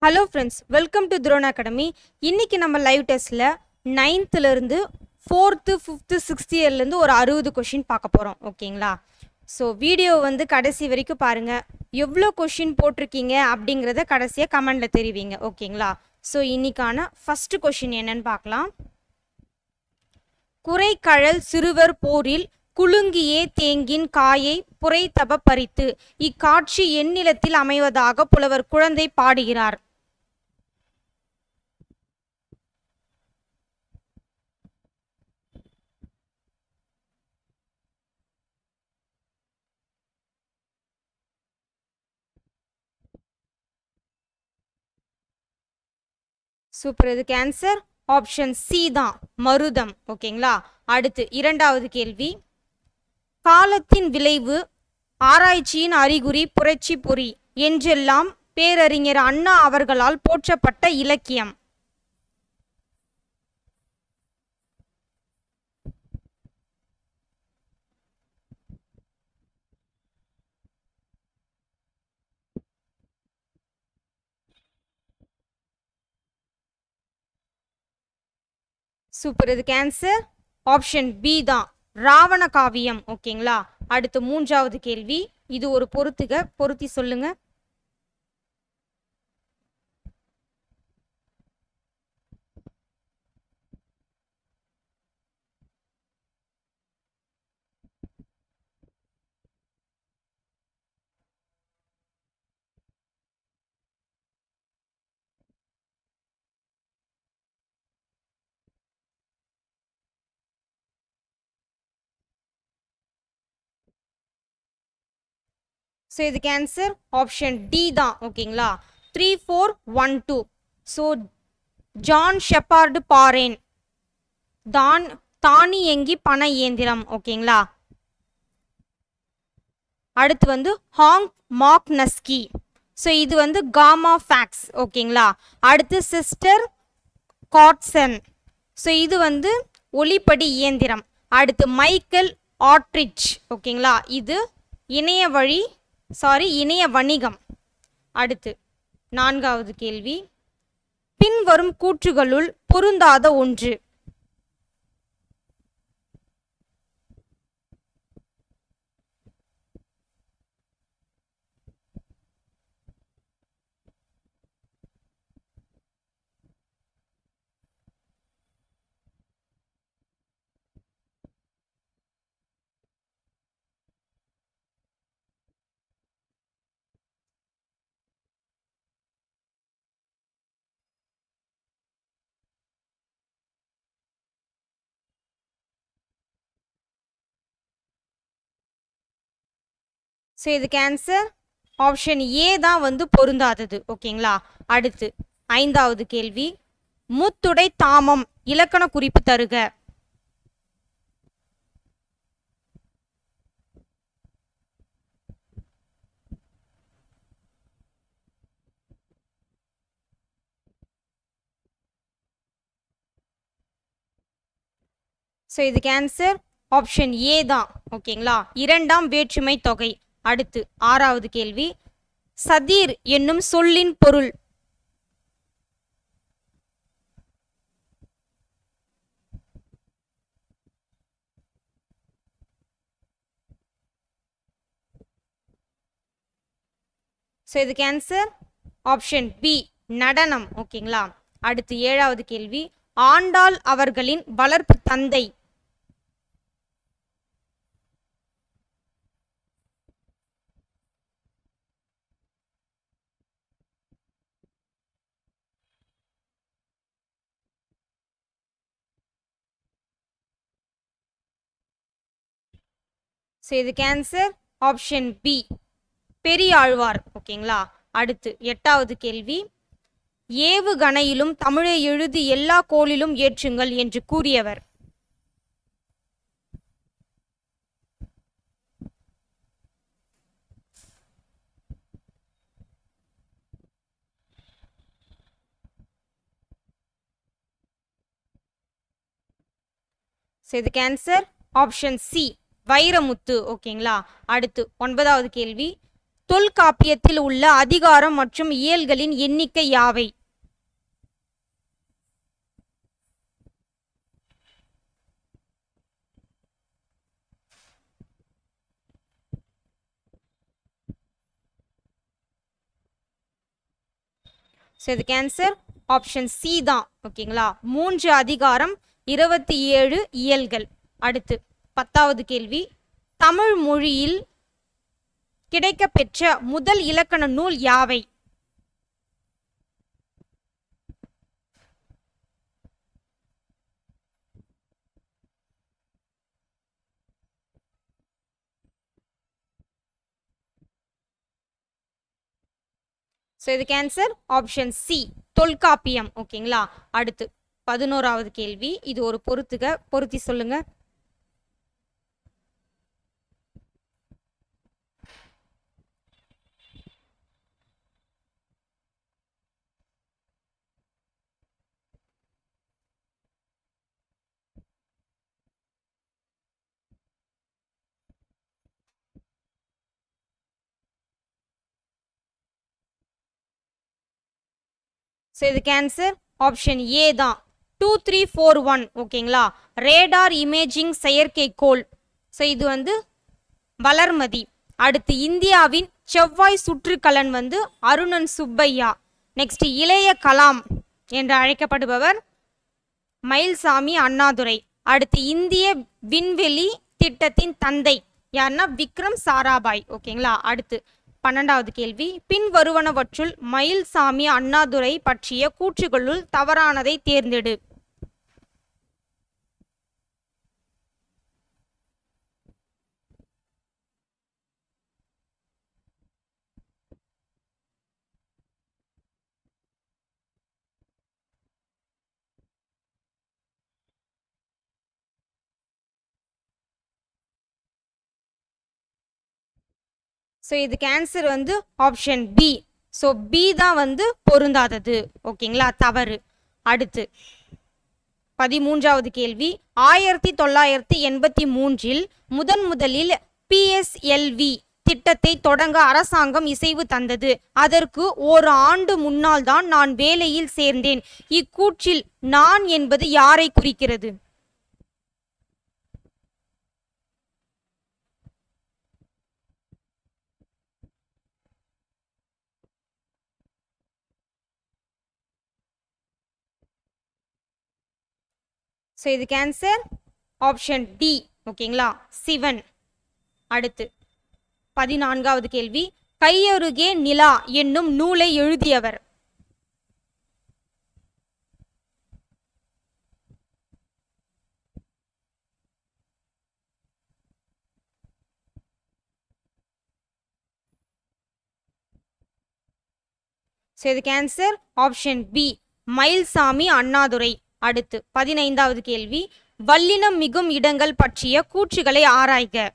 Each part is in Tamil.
Hello friends, welcome to Drone Academy. இன்னைக்கு நம்ம லைவ் டெஸ்ட்ல 9th ல இருந்து 4th, 5th, 6th இயர்ல இருந்து ஒரு 60 क्वेश्चन பார்க்க போறோம். ஓகேங்களா? சோ வீடியோ வந்து கடைசி வரைக்கும் பாருங்க. எவ்வளவு क्वेश्चन போட்டுருக்கீங்க அப்படிங்கறத கடைசியா கமெண்ட்ல தெரிவிங்க. ஓகேங்களா? சோ இன்னைக்கான ஃபர்ஸ்ட் क्वेश्चन என்னன்னு பார்க்கலாம். குறைகழல் சிறுவர் போரில் குலுங்கியே தேங்கின் காயை புரைதப பறித்து இக்காட்சி எண்ணிலத்தில் அமைவதாக புலவர் குழந்தை பாடுகிறார். சூப்பர். இதுக்கு ஆன்சர் ஆப்ஷன் சி தான், மருதம். ஓகேங்களா? அடுத்து இரண்டாவது கேள்வி. காலத்தின் விளைவு, ஆராய்ச்சியின் அறிகுறி, புரட்சி பொறி என்றெல்லாம் பேரறிஞர் அண்ணா அவர்களால் போற்றப்பட்ட இலக்கியம். சூப்பர். இதுக்கு ஆன்சர் ஆப்ஷன் பி தான், ராவண காவியம். ஓகேங்களா? அடுத்து மூன்றாவது கேள்வி. இது ஒரு பொருத்தி சொல்லுங்க. ஸோ இதுக்கு ஆன்சர் ஆப்ஷன் டி தான். ஓகேங்களா? 3, 4, 1, 2. ஸோ ஜான் ஷெப்பார்டு பாரேன், தானியங்கி பண இயந்திரம். ஓகேங்களா? அடுத்து வந்து ஹாங் மாக்னஸ்கி. ஸோ இது வந்து காமா ஃபேக்ஸ். ஓகேங்களா? அடுத்து சிஸ்டர் காட்சன். ஸோ இது வந்து ஒளிப்படி இயந்திரம். அடுத்து மைக்கேல் ஆட்ரிச். ஓகேங்களா? இது இணைய வணிகம். அடுத்து நான்காவது கேள்வி. பின்வரும் கூற்றுகளுள் பொருந்தாத ஒன்று. ஸோ இதுக்கு ஆன்சர் ஆப்ஷன் ஏ தான் வந்து பொருந்தாதது. ஓகேங்களா? அடுத்து ஐந்தாவது கேள்வி. முத்துடை தாமம் இலக்கண குறிப்பு தருக. ஸோ இதுக்கு ஆன்சர் ஆப்ஷன் ஏ தான். ஓகேங்களா? இரண்டாம் வேற்றுமை தொகை. அடுத்து ஆறாவது கேள்வி. சதீர் என்னும் சொல்லின் பொருள். ஸோ இதுக்கு ஆன்சர் ஆப்ஷன் பி, நடனம். ஓகேங்களா? அடுத்து ஏழாவது கேள்வி. ஆண்டாள் அவர்களின் வளர்ப்பு தந்தை. ஸோ இதுக்கு ஆன்சர் ஆப்ஷன் பி, பெரியாழ்வார். ஓகேங்களா? அடுத்து எட்டாவது கேள்வி. ஏவுகணையிலும் தமிழை எழுதி எல்லா கோளிலும் ஏற்றுங்கள் என்று கூறியவர். ஸோ இதுக்கு ஆன்சர் ஆப்ஷன் சி, வைரமுத்து. ஓகேங்களா? அடுத்து ஒன்பதாவது கேள்வி. தொல்காப்பியத்தில் உள்ள அதிகாரம் மற்றும் இயல்களின் எண்ணிக்கை யாவை? ஸோ இதுக்கு ஆன்சர் ஆப்ஷன் சி தான். ஓகேங்களா, 3 அதிகாரம் 27 இயல்கள். அடுத்து 10வது கேள்வி, தமிழ் மொழியில் கிடைக்கப்பெற்ற முதல் இலக்கண நூல் யாவை? ஸோ இதுக்கு ஆன்சர் ஆப்ஷன் சி தொல்காப்பியம். ஓகேங்களா, அடுத்து 11வது கேள்வி, இது ஒரு பொருத்தி சொல்லுங்க. ஸோ இதுக்கு ஆன்சர் ஆப்ஷன் ஏ தான், 2341. ஓகேங்களா, ரேடார் இமேஜிங் செயற்கைக்கோள். ஸோ இது வந்து வளர்மதி. அடுத்து இந்தியாவின் செவ்வாய் சுற்றுக்கலன் வந்து அருணன் சுப்பையா. நெக்ஸ்ட் இளைய கலாம் என்று அழைக்கப்படுபவர் மயில்சாமி அண்ணாதுரை. அடுத்து இந்திய விண்வெளி திட்டத்தின் தந்தை யாருன்னா விக்ரம் சாராபாய். ஓகேங்களா, அடுத்து 12வது கேள்வி, பின் வருவனவற்றுள் மயில்சாமி அண்ணாதுரை பற்றிய கூற்றுகளுள் தவறானதை தேர்ந்தெடு. ஸோ இதுக்கு ஆன்சர் வந்து ஆப்ஷன் பி. ஸோ பி தான் வந்து பொருந்தாதது. ஓகேங்களா, தவறு. அடுத்து 13வது கேள்வி, 1983 முதலில் PSLV திட்டத்தை தொடங்க அரசாங்கம் இசைவு தந்தது. அதற்கு ஒரு ஆண்டு முன்னால் தான் நான் வேலையில் சேர்ந்தேன். இக்கூற்றில் நான் என்பது யாரை குறிக்கிறது? ஸோ இதுக்கு ஆன்சர் ஆப்ஷன் டி. ஓகேங்களா, சிவன். அடுத்து 14வது கேள்வி, கையருகே நிலா என்னும் நூலை எழுதியவர்? ஸோ இதுக்கு answer option B Mayilsamy Annadurai. அடுத்து 15வது கேள்வி, வல்லினம் மிகும் இடங்கள் பற்றிய கூற்றுகளை ஆராய்க.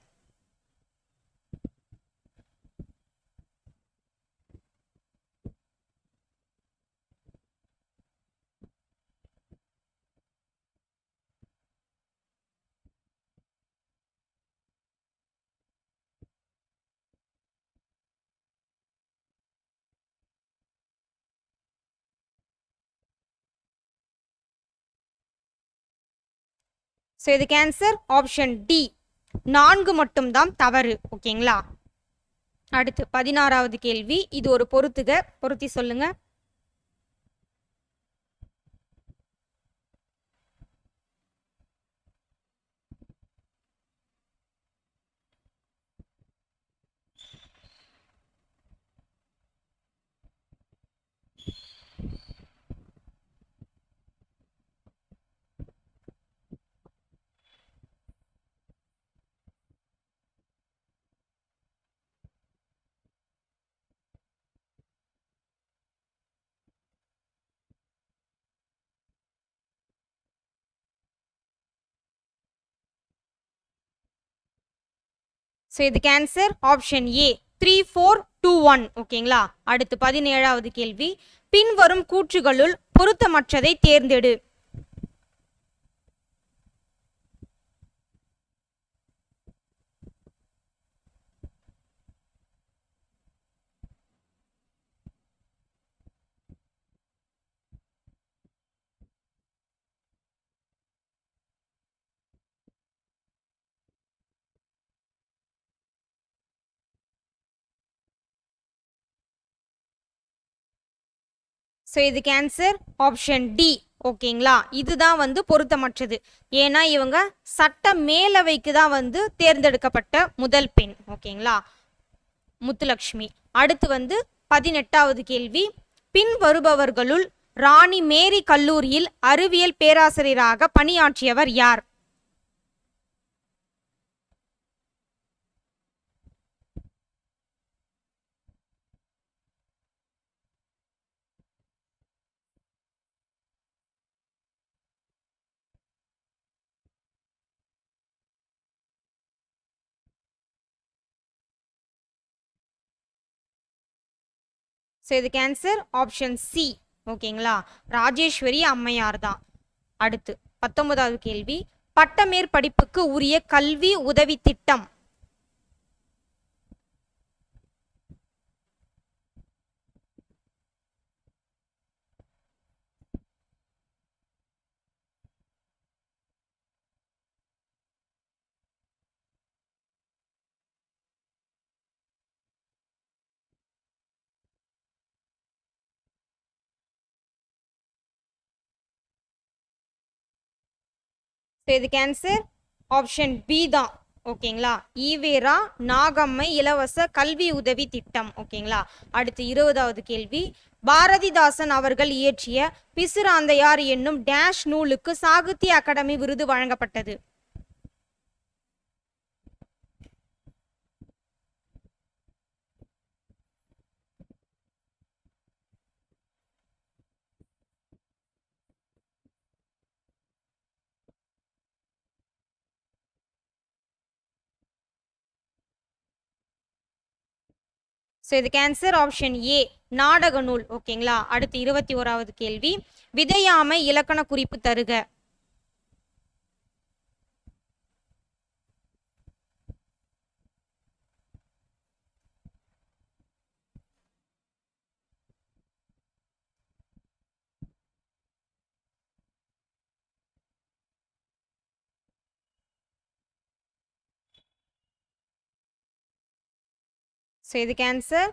ஸோ இதுக்கு ஆன்சர் ஆப்ஷன் டி 4 மட்டும்தான் தவறு. ஓகேங்களா, அடுத்து 16வது கேள்வி, இது ஒரு பொருத்தி சொல்லுங்க. ஸோ இதுக்கு ஆன்சர் ஆப்ஷன் ஏ 3421. ஓகேங்களா, அடுத்து 17வது கேள்வி, பின்வரும் கூற்றுகளுள் பொருத்தமற்றதை தேர்ந்தெடு. ஸோ இதுக்கு ஆன்சர் ஆப்ஷன் டி. ஓகேங்களா, இதுதான் வந்து பொருத்தமற்றது. ஏன்னா இவங்க சட்ட மேலவைக்கு தான் வந்து தேர்ந்தெடுக்கப்பட்ட முதல் பெண். ஓகேங்களா, முத்துலட்சுமி. அடுத்து வந்து 18வது கேள்வி. பின் வருபவர்களுள் ராணி மேரி கல்லூரியில் அறிவியல் பேராசிரியராக பணியாற்றியவர் யார்? ஸோ இதுக்கு ஆன்சர் ஆப்ஷன் சி. ஓகேங்களா, ராஜேஸ்வரி அம்மையார் தான். அடுத்து 19வது கேள்வி. பட்டமேற்படிப்புக்கு உரிய கல்வி உதவி திட்டம். ஸோ இதுக்கு ஆன்சர் ஆப்ஷன் பி தான். ஓகேங்களா, ஈவேரா நாகம்மை இலவச கல்வி உதவி திட்டம். ஓகேங்களா, அடுத்து 20வது கேள்வி. பாரதிதாசன் அவர்கள் இயற்றிய பிசிராந்தையார் என்னும் டேஷ் நூலுக்கு சாகித்ய அகாடமி விருது வழங்கப்பட்டது. ஸோ இதுக்கு ஆன்சர் ஆப்ஷன் ஏ, நாடக நூல். ஓகேங்களா, அடுத்து 21வது கேள்வி. விதையாமை இலக்கண குறிப்பு தருக. ஸோ இதுக்கு ஆன்சர்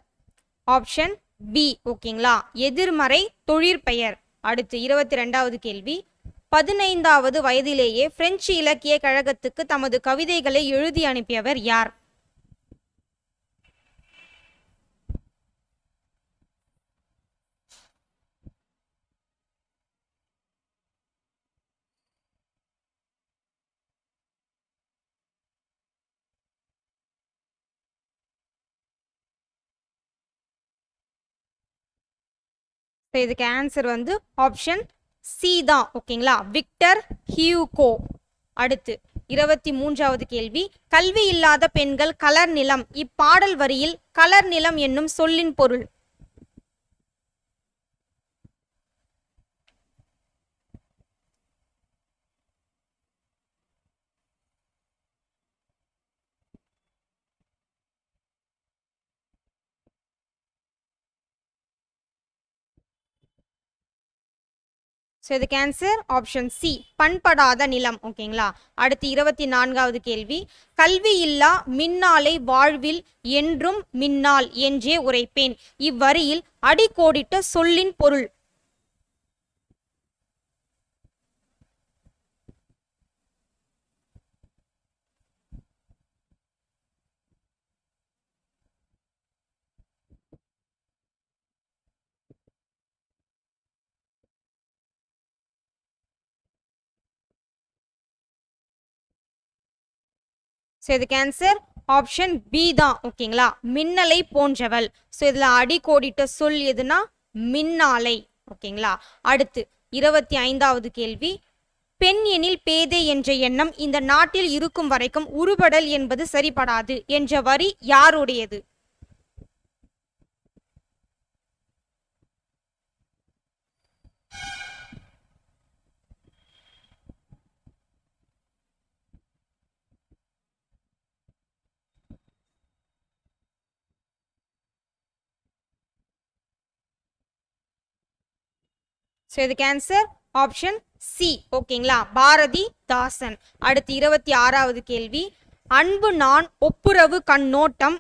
ஆப்ஷன் பி. ஓகேங்களா, எதிர்மறை தொழிற்பெயர். அடுத்து 22வது கேள்வி. 15வது வயதிலேயே பிரெஞ்சு இலக்கிய கழகத்துக்கு தமது கவிதைகளை எழுதி அனுப்பியவர் யார்? ஸோ இதுக்கு ஆன்சர் வந்து ஆப்ஷன் சி தான். ஓகேங்களா, விக்டர் ஹியூகோ. அடுத்து 23வது கேள்வி. கல்வி இல்லாத பெண்கள் கலர் நிலம். இப்பாடல் வரியில் கலர் நிலம் என்னும் சொல்லின் பொருள். ஸோ இதுக்கு ஆன்சர் ஆப்ஷன் சி, பண்படாத நிலம். ஓகேங்களா, அடுத்து 24வது கேள்வி. கல்வி இல்லா மின்னாலை வாழ்வில் என்றும் மின்னால் என்றே உரைப்பேன். இவ்வரியில் அடிக்கோடிட்ட சொல்லின் பொருள். ஸோ இதுக்கு ஆன்சர் ஆப்ஷன் பி தான். ஓகேங்களா, மின்னலை போன்றவள். ஸோ இதில் அடிக்கோடிட்ட சொல் எதுனா மின்னாலை. ஓகேங்களா, அடுத்து 25வது கேள்வி. பெண் எனில் பேதை என்ற எண்ணம் இந்த நாட்டில் இருக்கும் வரைக்கும் உருபடல் என்பது சரிபடாது என்ற வரி யாருடையது? ஸோ இதுக்கு ஆன்சர் ஆப்ஷன் சி. ஓகேங்களா, பாரதிதாசன். அடுத்து 26வது கேள்வி. அன்பு நான் ஒப்புரவு கண்ணோட்டம்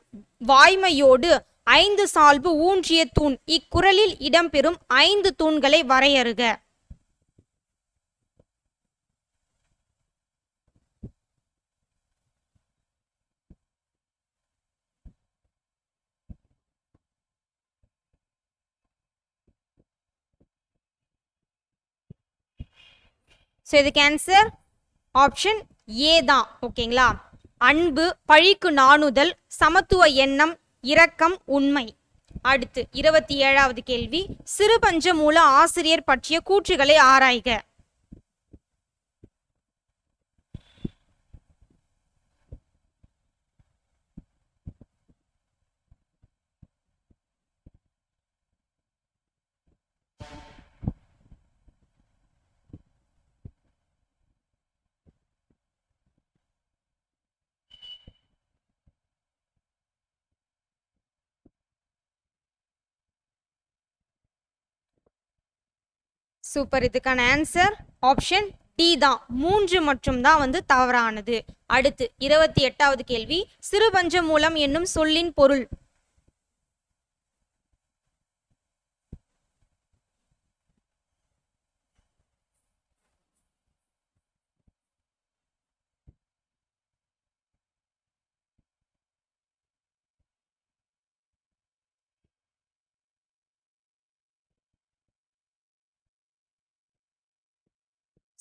வாய்மையோடு ஐந்து சால்பு ஊன்றிய தூண். இக்குறளில் இடம்பெறும் ஐந்து தூண்களை வரையறுக. ஸோ இதுக்கு ஆன்சர் ஆப்ஷன் ஏ தான். ஓகேங்களா? அன்பு, பழிக்கு நாணுதல், சமத்துவ எண்ணம், இரக்கம், உண்மை. அடுத்து 27வது கேள்வி. சிறுபஞ்ச மூல ஆசிரியர் பற்றிய கூற்றுகளை ஆராய்க. சூப்பர். இதுக்கான ஆன்சர் ஆப்ஷன் டி தான். 3 மற்றும் தான் வந்து தவறானது. அடுத்து 28வது கேள்வி. சிறுபஞ்ச மூலம் என்னும் சொல்லின் பொருள்.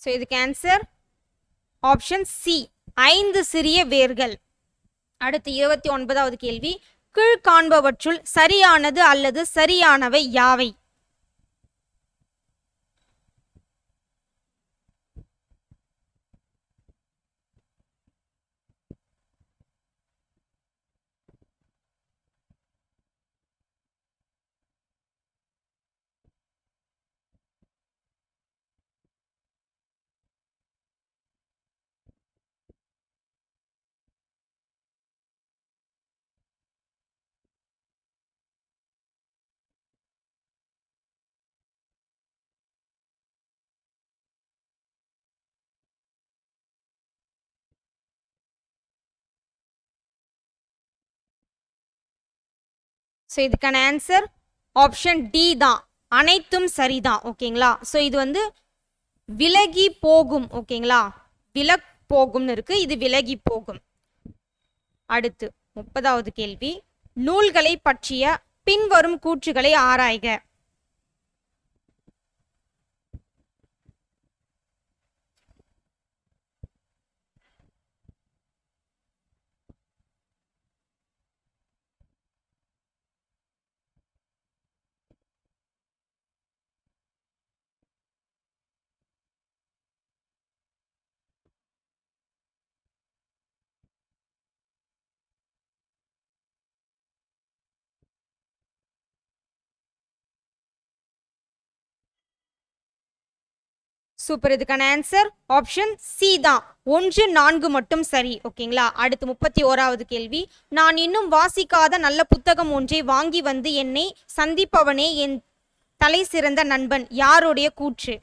ஸோ இதுக்கு ஆன்சர் ஆப்ஷன் சி, 5 சிறிய வேர்கள். அடுத்து 29வது கேள்வி. கீழ்காண்பவற்றுள் சரியானது அல்லது சரியானவை யாவை? ஸோ இதுக்கான ஆன்சர் ஆப்ஷன் டி தான். அனைத்தும் சரிதான். ஓகேங்களா? ஸோ இது வந்து விலகி போகும். ஓகேங்களா? விலக் போகும்னு இருக்கு, இது விலகி போகும். அடுத்து 30வது கேள்வி. நூல்களை பற்றிய பின்வரும் கூற்றுகளை ஆராய்க. சூப்பர். இதுக்கான ஆன்சர் ஆப்ஷன் சி தான். 1, 4 மட்டும் சரி. ஓகேங்களா? அடுத்து 31வது கேள்வி. நான் இன்னும் வாசிக்காத நல்ல புத்தகம் ஒன்றை வாங்கி வந்து என்னை சந்திப்பவனே என் தலை சிறந்த நண்பன். யாருடைய கூற்று?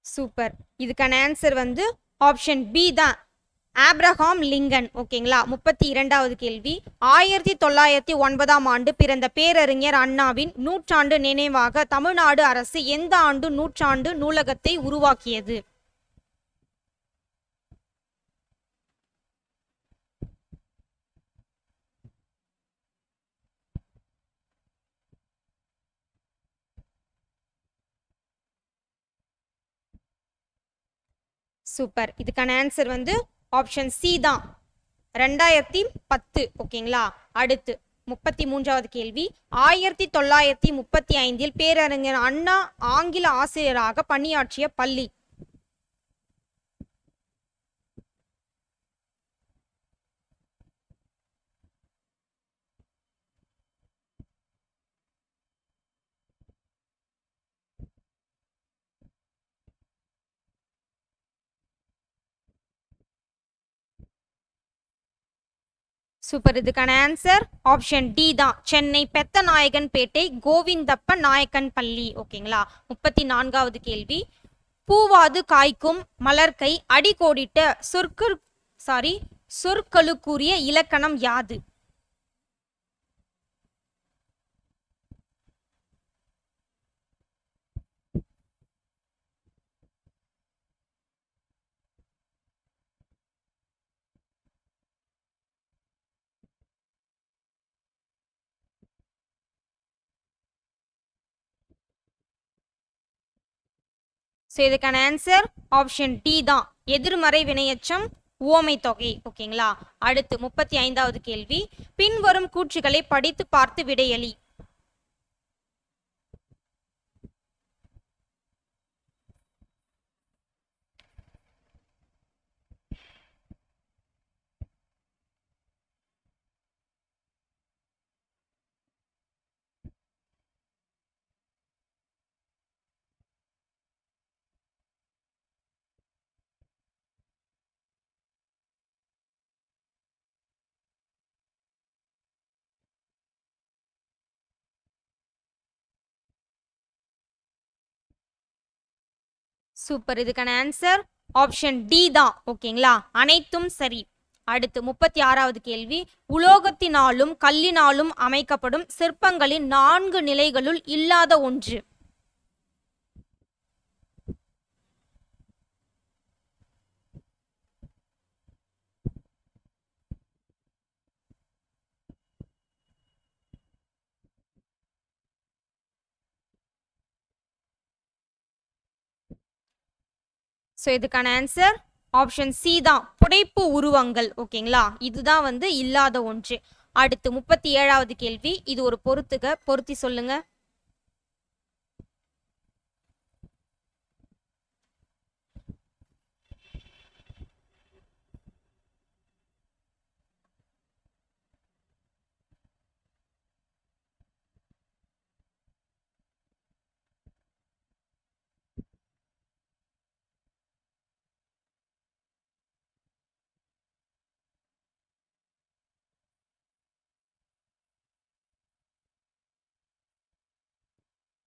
சூப்பர். இதுக்கான ஆன்சர் வந்து ஆப்ஷன் பி தான். Abraham Lincoln. ஓகேங்களா? 32வது கேள்வி. 1909ஆம் ஆண்டு பிறந்த பேரறிஞர் அண்ணாவின் நூற்றாண்டு நினைவாக தமிழ்நாடு அரசு எந்த ஆண்டு நூற்றாண்டு நூலகத்தை உருவாக்கியது? சூப்பர். இதுக்கான ஆன்சர் வந்து ஆப்ஷன் சி தான். 2010. ஓகேங்களா? அடுத்து 33வது கேள்வி. 1935இல் பேரறிஞர் அண்ணா ஆங்கில ஆசிரியராக பணியாற்றிய பள்ளி. சூப்பர். இதுக்கான ஆன்சர் ஆப்ஷன் டி தான். சென்னை பெத்தநாயகன்பேட்டை கோவிந்தப்ப நாயக்கன் பள்ளி. ஓகேங்களா. 34வது கேள்வி. பூவாது காய்க்கும் மலர்க்கை அடிக்கோடிட்ட சொற்களுக்குரிய இலக்கணம் யாது? ஸோ இதுக்கான ஆன்சர் ஆப்ஷன் டி தான். எதிர்மறை வினையெச்சம் உவமை தொகை. ஓகேங்களா. அடுத்து 35வது கேள்வி. பின்வரும் கூற்றுகளை படித்து பார்த்து விடையளி. சூப்பர். இதுக்கான ஆன்சர் ஆப்ஷன் டி தான். ஓகேங்களா. அனைத்தும் சரி. அடுத்து 36வது கேள்வி. உலோகத்தினாலும் கல்லினாலும் அமைக்கப்படும் சிற்பங்களின் 4 நிலைகளுள் இல்லாத ஒன்று. ஸோ இதுக்கான ஆன்சர் ஆப்ஷன் சி தான். புடைப்பு உருவங்கள். ஓகேங்களா. இதுதான் வந்து இல்லாத ஒன்று. அடுத்து 37வது கேள்வி. இது ஒரு பொருத்தி சொல்லுங்க.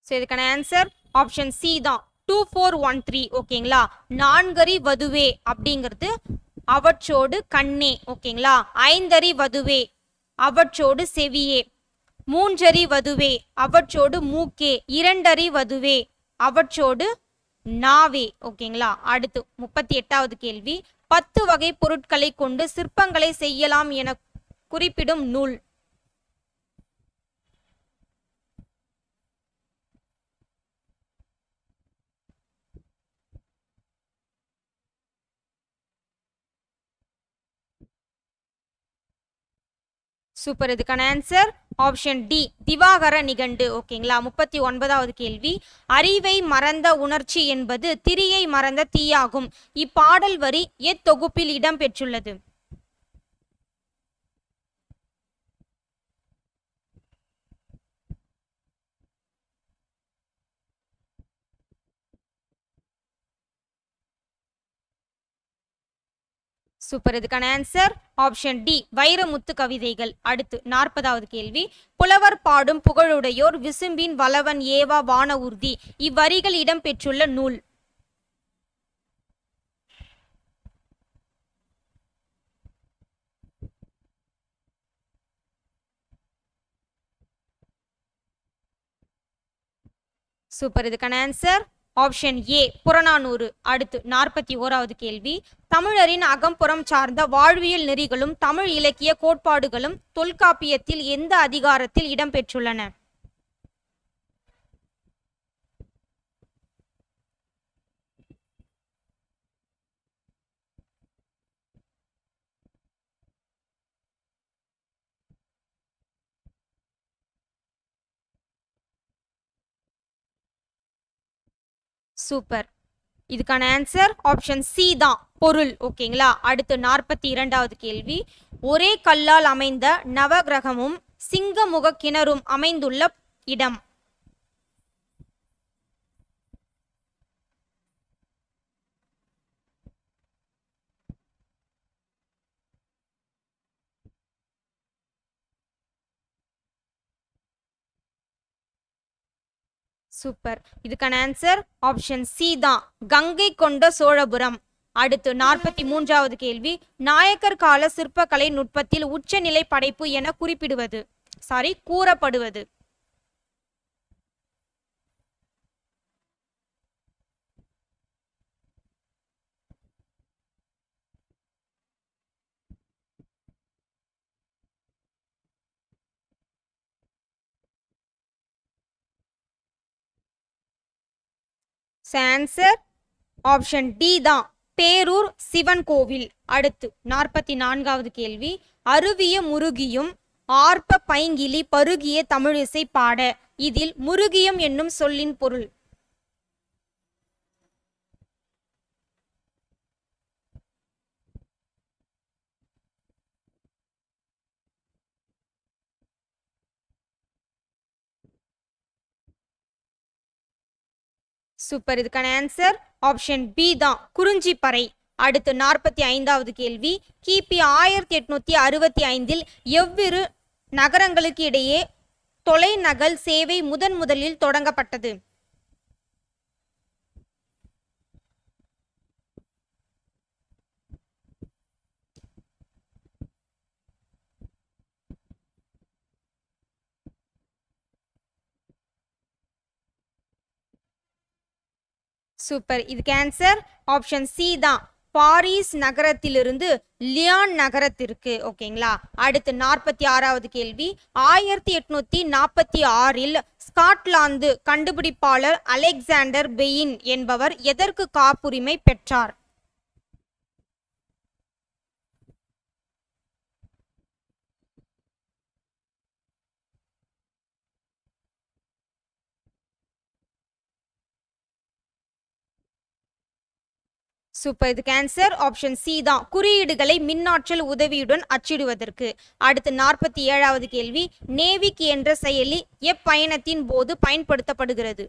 ஸோ இதுக்கான ஆன்சர் ஆப்ஷன் சி தான். 2413. ஓகேங்களா. நான்கரி வதுவே அப்படிங்கிறது அவற்றோடு கண்ணே. ஓகேங்களா. ஐந்தரி வதுவே அவற்றோடு செவியே. மூன்றரி வதுவே அவற்றோடு மூக்கே. இரண்டரி வதுவே அவற்றோடு நாவே. ஓகேங்களா. அடுத்து 38வது கேள்வி. 10 வகை பொருட்களை கொண்டு சிற்பங்களை செய்யலாம் என குறிப்பிடும் நூல். சூப்பர். இதுக்கான ஆன்சர் ஆப்ஷன் டி திவாகர நிகண்டு. ஓகேங்களா. 39வது கேள்வி. அறிவை மறந்த உணர்ச்சி என்பது திரியை மறந்த தீயாகும். இப்பாடல் வரி எத்தொகுப்பில் இடம் பெற்றுள்ளது? சூப்பர். இதுக்கான ஆன்சர் ஆப்ஷன் டி வைரமுத்து கவிதைகள். அடுத்து 40வது கேள்வி. புலவர் பாடும் புகழுடையோர் விசும்பின் வளவன் ஏவா வான ஊர்தி. இவ்வரிகள் இடம்பெற்றுள்ள நூல். சூப்பர். இதுக்கான ஆன்சர் ஆப்ஷன் ஏ புறநானூறு. அடுத்து 41வது கேள்வி. தமிழரின் அகம்புறம் சார்ந்த வாழ்வியல் நெறிகளும் தமிழ் இலக்கிய கோட்பாடுகளும் தொல்காப்பியத்தில் எந்த அதிகாரத்தில் இடம்பெற்றுள்ளன? சூப்பர். இதுக்கான ஆன்சர் ஆப்ஷன் சி தான் பொருள். ஓகேங்களா. அடுத்து 42வது கேள்வி. ஒரே கல்லால் அமைந்த நவகிரகமும் சிங்கமுக கிணறும் அமைந்துள்ள இடம். சூப்பர். இதுக்கான ஆன்சர் ஆப்ஷன் சி தான், கங்கை கொண்ட சோழபுரம். அடுத்து 43வது கேள்வி, நாயக்கர் கால சிற்பக்கலை நுட்பத்தில் உச்சநிலை படைப்பு என கூறப்படுவது. ஆன்சர் ஆப்ஷன் டி தான், பேரூர் சிவன் கோவில். அடுத்து 44வது கேள்வி, அருவிய முருகியும் ஆர்ப்ப பைங்கிலி பருகிய தமிழிசை பாட. இதில் முருகியம் என்னும் சொல்லின் பொருள். சூப்பர். இதுக்கான ஆன்சர் ஆப்ஷன் பி தான், குறிஞ்சிப்பறை. அடுத்து 45வது கேள்வி, கிபி 1865 எவ்விரு நகரங்களுக்கு இடையே தொலைநகல் சேவை முதலில் தொடங்கப்பட்டது. சூப்பர். இதுக்கு ஆன்சர் ஆப்ஷன் சி தான், பாரிஸ் நகரத்திலிருந்து லியான் நகரத்திற்கு. ஓகேங்களா. அடுத்து 46வது கேள்வி, 1846 ஸ்காட்லாந்து கண்டுபிடிப்பாளர் அலெக்சாண்டர் பெயின் என்பவர் எதற்கு காப்புரிமை பெற்றார்? சூப்பர். இதுக்கு ஆன்சர் ஆப்ஷன் சி தான், குறியீடுகளை மின்னாற்றல் உதவியுடன் அச்சிடுவதற்கு. அடுத்து 47வது கேள்வி, நேவிக் என்ற செயலி எப்பயணத்தின் போது பயன்படுத்தப்படுகிறது?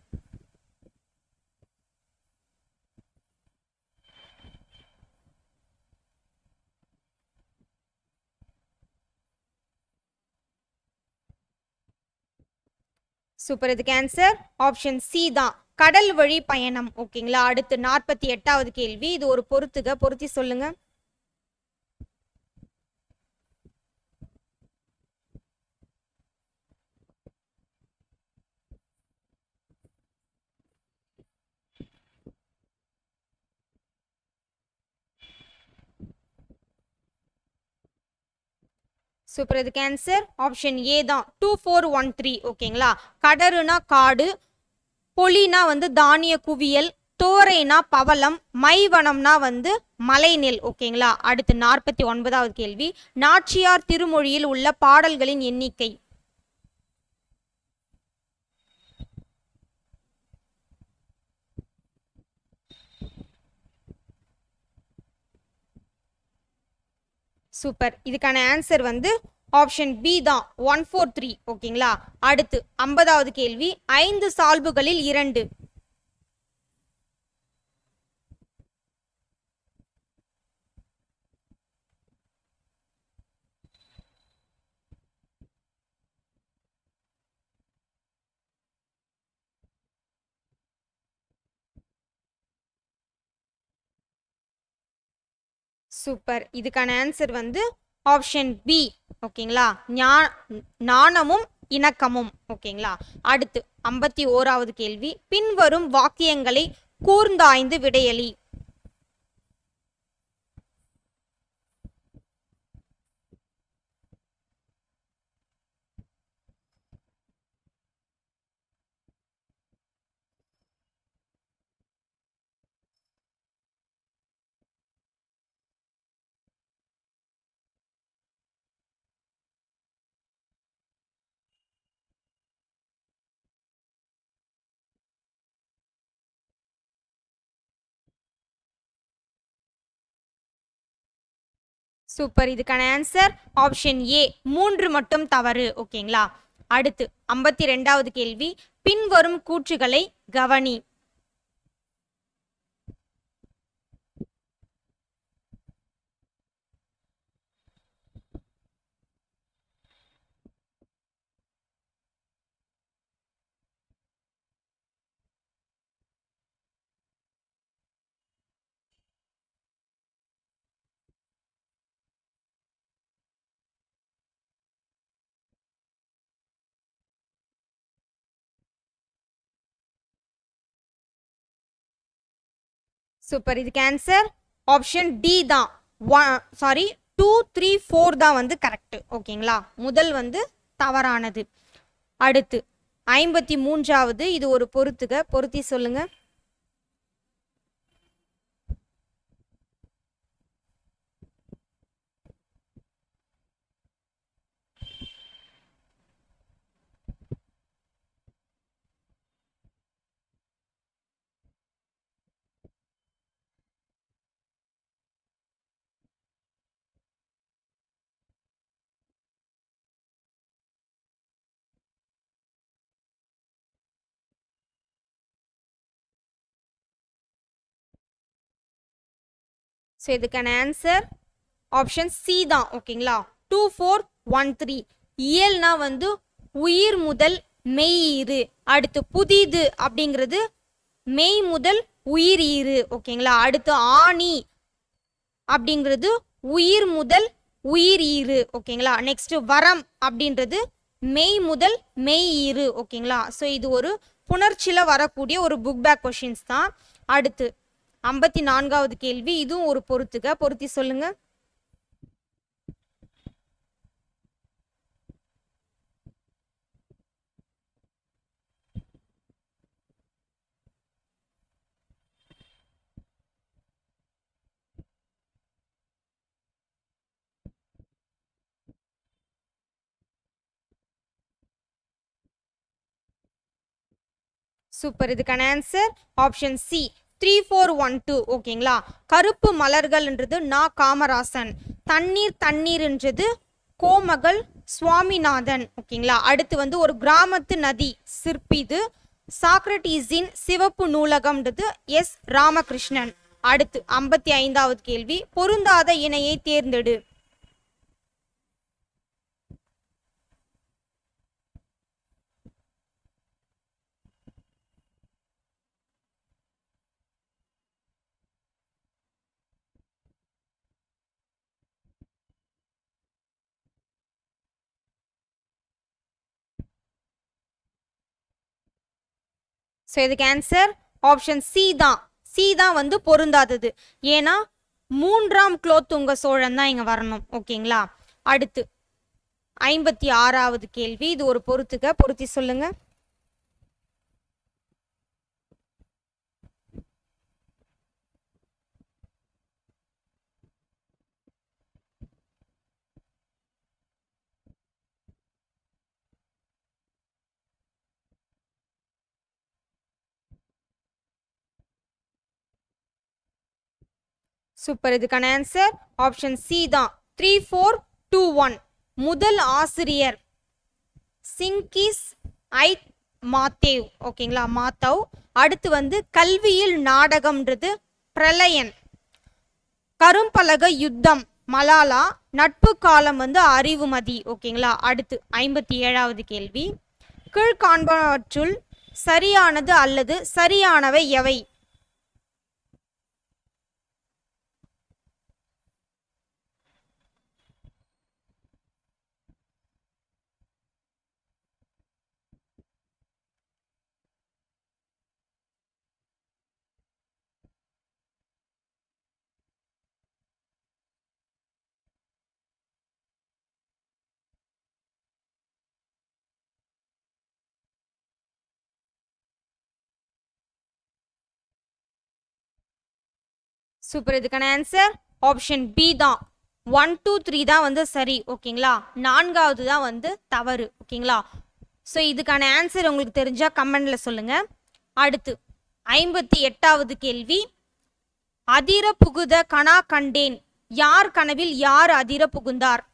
சூப்பர். இதுக்கு ஆன்சர் ஆப்ஷன் சி தான், கடல் வழி பயணம். ஓகேங்களா. அடுத்து 48வது கேள்வி, இது ஒரு பொருத்தி சொல்லுங்க. சூப்பர். இதுக்கு ஆன்சர் ஆப்ஷன் ஏ தான், 2413. ஓகேங்களா. கடறுனா காடு, பொலினா தானிய குவியல், தோரைனா பவளம், மைவனம்னா மலைநெல். ஓகேங்களா. அடுத்து 49வது கேள்வி, நாச்சியார் திருமொழியில் உள்ள பாடல்களின் எண்ணிக்கை. சூப்பர். இதுக்கான ஆன்சர் ஆப்ஷன் பி தான், 143. ஓகேங்களா. அடுத்து 50வது கேள்வி, 5 சால்புகளில் 2. சூப்பர். இதுக்கான ஆன்சர் ஆப்ஷன் பி. ஓகேங்களா, நாணமும் இணக்கமும். ஓகேங்களா. அடுத்து 51வது கேள்வி, பின்வரும் வாக்கியங்களை கூர்ந்தாய்ந்து விடையளி. சூப்பர். இதுக்கான ஆன்சர் ஆப்ஷன் ஏ, 3 மட்டும் தவறு. ஓகேங்களா. அடுத்து 52வது கேள்வி, பின்வரும் கூற்றுகளை கவனி. சூப்பர். இதுக்கு ஆன்சர் ஆப்ஷன் டி தான். 2 3 4 தான் வந்து கரெக்ட். ஓகேங்களா, முதல் வந்து தவறானது. அடுத்து 53வது, இது ஒரு பொருத்தி சொல்லுங்க. ஸோ இதுக்கான ஆன்சர் ஆப்ஷன் சி தான். ஓகேங்களா, 2 4 1 3. இயல்னா வந்து உயிர் முதல் மெய் ஈறு. அடுத்து புதிது அப்படிங்கிறது மெய் முதல் உயிர் ஈறு. ஓகேங்களா, அடுத்து ஆணி அப்படிங்கிறது உயிர் முதல் உயிர் ஈறு. ஓகேங்களா, நெக்ஸ்ட் வரம் அப்படின்றது மெய் முதல் மெய் ஈறு. ஓகேங்களா, ஸோ இது ஒரு புணர்ச்சியில் வரக்கூடிய ஒரு புக் பேக் கொஷின்ஸ் தான். அடுத்து 54வது கேள்வி, இதுவும் ஒரு பொருத்தி சொல்லுங்க. சூப்பர். இதுக்கான ஆன்சர் ஆப்ஷன் சி 3 4 1 2. ஓகேங்களா, கருப்பு மலர்கள்ன்றது நா காமராசன். தண்ணீர்ன்றது கோமகள் சுவாமிநாதன். ஓகேங்களா, அடுத்து வந்து ஒரு கிராமத்து நதி சிற்பிது. சாக்ரட்டீஸின் சிவப்பு நூலகம்ன்றது எஸ் ராமகிருஷ்ணன். அடுத்து 55வது கேள்வி, பொருந்தாத இணையை தேர்ந்தெடு. ஸோ இதுக்கு ஆன்சர் ஆப்ஷன் சி தான். சி தான் வந்து பொருந்தாதது. ஏன்னா 3ஆம் குலோத்துங்க சோழன் தான் இங்கே வரணும். ஓகேங்களா, அடுத்து 56வது கேள்வி, இது ஒரு பொருத்தி சொல்லுங்க. சூப்பர். இதுக்கான ஆன்சர் ஆப்ஷன் சி தான். 3 4 2 1. முதல் ஆசிரியர் சிங்கிஸ் ஐட் மாத்தேவ். ஓகேங்களா, மாத்தவ். அடுத்து வந்து கல்வியில் நாடகம்ன்றது பிரளயன். கரும்பலக யுத்தம் மலாலா. நட்பு காலம் வந்து அறிவுமதி. ஓகேங்களா, அடுத்து 57வது கேள்வி, கீழ்காண்பனவற்றுள் சரியானது அல்லது சரியானவை எவை? சூப்பர். இதுக்கான ஆன்சர் ஆப்ஷன் பி தான். 1 2 3 தான் வந்து சரி. ஓகேங்களா, 4வது தான் வந்து தவறு. ஓகேங்களா, ஸோ இதுக்கான ஆன்சர் உங்களுக்கு தெரிஞ்சா கமெண்ட்ல சொல்லுங்க. அடுத்து 58வது கேள்வி, அதிர புகுத கனா கண்டேன். யார் கனவில் யார் அதிர புகுந்தார்?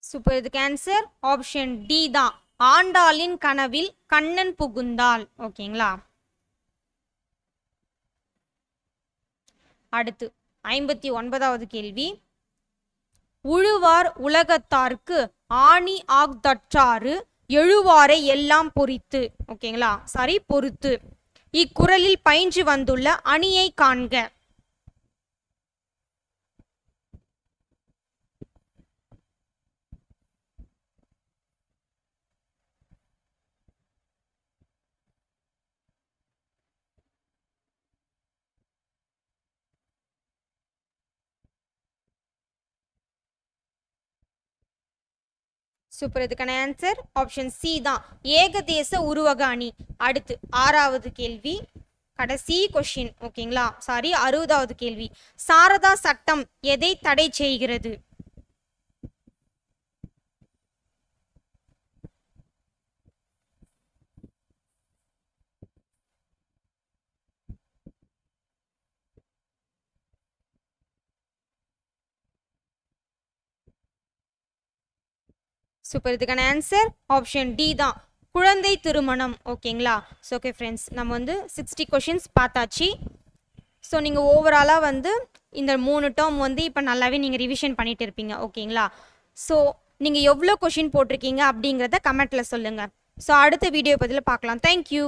சூப்பர். இதுக்கு ஆன்சர் ஆப்ஷன் டி தான். ஆண்டாளின் கனவில் கண்ணன் புகுந்தாள். ஓகேங்களா, அடுத்து 59வது கேள்வி, உழுவார் உலகத்தார்க்கு ஆணி ஆக்தற்றாறு எழுவாரை எல்லாம் பொறித்து. ஓகேங்களா, சாரி, பொறுத்து. இக்குறளில் பயின்று வந்துள்ள அணியை காண்க. சூப்பர். இதுக்கான ஆன்சர் ஆப்ஷன் சி தான், ஏகதேச உருவக அணி. அடுத்து 6வது கேள்வி, கடைசி கொஷின். ஓகேங்களா, சாரி, 60வது கேள்வி. சாரதா சட்டம் எதை தடை செய்கிறது? சூப்பர். இதுக்கான ஆன்சர் ஆப்ஷன் டி தான், குழந்தை திருமணம். ஓகேங்களா. ஸோ ஓகே ஃப்ரெண்ட்ஸ், நம்ம வந்து 60 கொஷின்ஸ் பார்த்தாச்சு. ஸோ நீங்கள் ஓவராலாக வந்து இந்த 3 டேர்ம் வந்து இப்போ நல்லாவே நீங்கள் ரிவிஷன் பண்ணிட்டு இருப்பீங்க. ஓகேங்களா. ஸோ நீங்கள் எவ்வளோ கொஷின் போட்டிருக்கீங்க அப்படிங்கிறத கமெண்ட்டில் சொல்லுங்கள். ஸோ அடுத்த வீடியோ பதில் பார்க்கலாம். தேங்க்யூ.